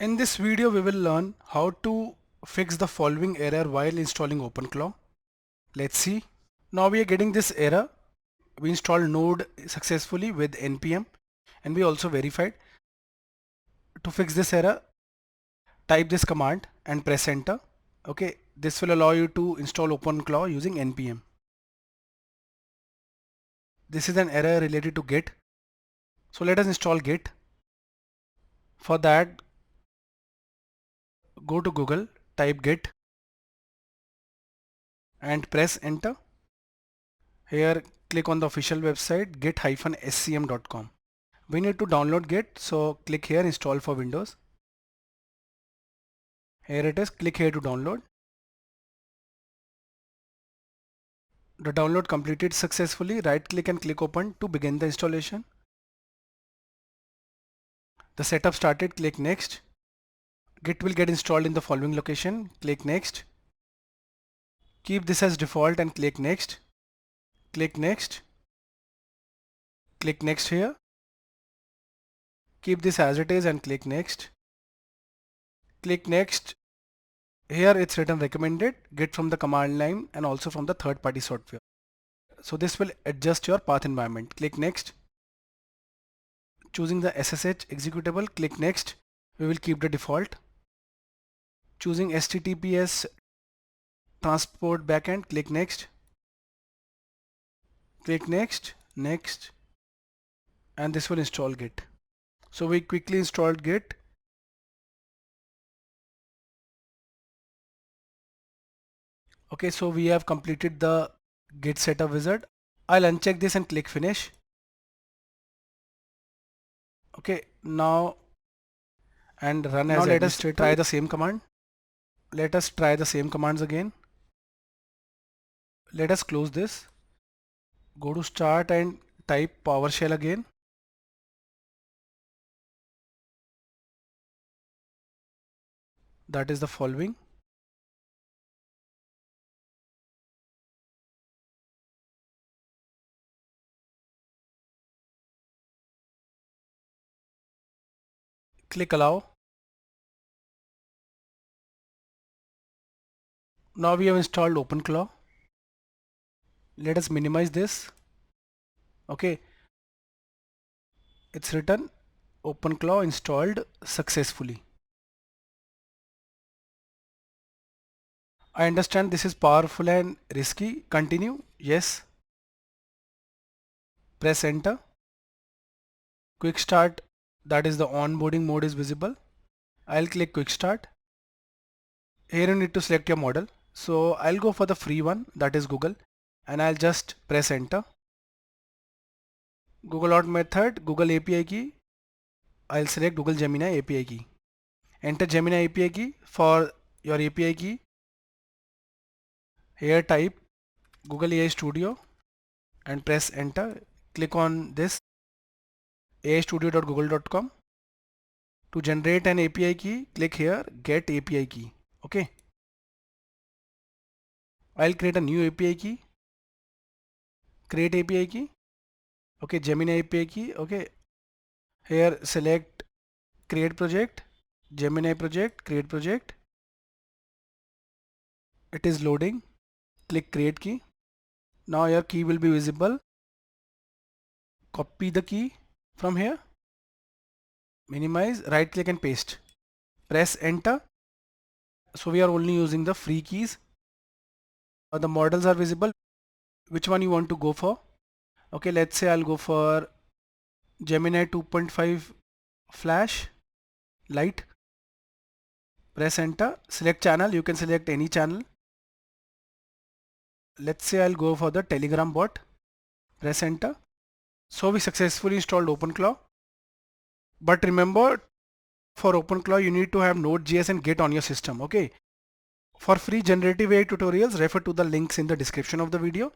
In this video, we will learn how to fix the following error while installing OpenClaw. Let's see. Now we are getting this error. We installed Node successfully with npm and we also verified. To fix this error, type this command and press enter. Okay, this will allow you to install OpenClaw using npm. This is an error related to Git. So let us install Git. For that, go to Google, type Git and press enter. Here click on the official website git-scm.com. We need to download Git, so click here, install for Windows. Here it is, click here to download. The download completed successfully. Right click and click open to begin the installation. The setup started, click next. Git will get installed in the following location, click next. Keep this as default and click next. Click next. Click next here. Keep this as it is and click next. Click next. Here it's written recommended, get from the command line and also from the third-party software. So this will adjust your path environment. Click next. Choosing the SSH executable, click next. We will keep the default. Choosing HTTPS transport backend, click next. Click next, next, and this will install Git. So we quickly installed Git. Okay, so we have completed the Git setup wizard. I'll uncheck this and click finish. Okay, now and run as let us try the same command. Let us try the same commands again. Let us close this. Go to start and type PowerShell again. That is the following. Click allow. Now we have installed OpenClaw. Let us minimize this. Okay, it's written OpenClaw installed successfully. I understand this is powerful and risky. Continue. Yes. Press enter. Quick start, that is the onboarding mode, is visible. I'll click quick start. Here you need to select your model. So I'll go for the free one, that is Google, and I'll just press enter. Google out method, Google API key. I'll select Google Gemini API key. Enter Gemini API key for your API key. Here type Google AI Studio and press enter. Click on this aistudio.google.com. To generate an API key, click here get API key. Okay. I'll create a new API key. Create API key. Okay, Gemini API key. Okay. Here select create project, Gemini project, create project. It is loading. Click create key. Now your key will be visible. Copy the key from here. Minimize, right click and paste. Press enter. So we are only using the free keys. The models are visible. Which one you want to go for? Okay, let's say I'll go for Gemini 2.5 Flash Lite. Press enter. Select channel. You can select any channel. Let's say I'll go for the Telegram bot. Press enter. So we successfully installed OpenClaw. But remember, for OpenClaw you need to have Node.js and Git on your system. Okay. For free generative AI tutorials, refer to the links in the description of the video.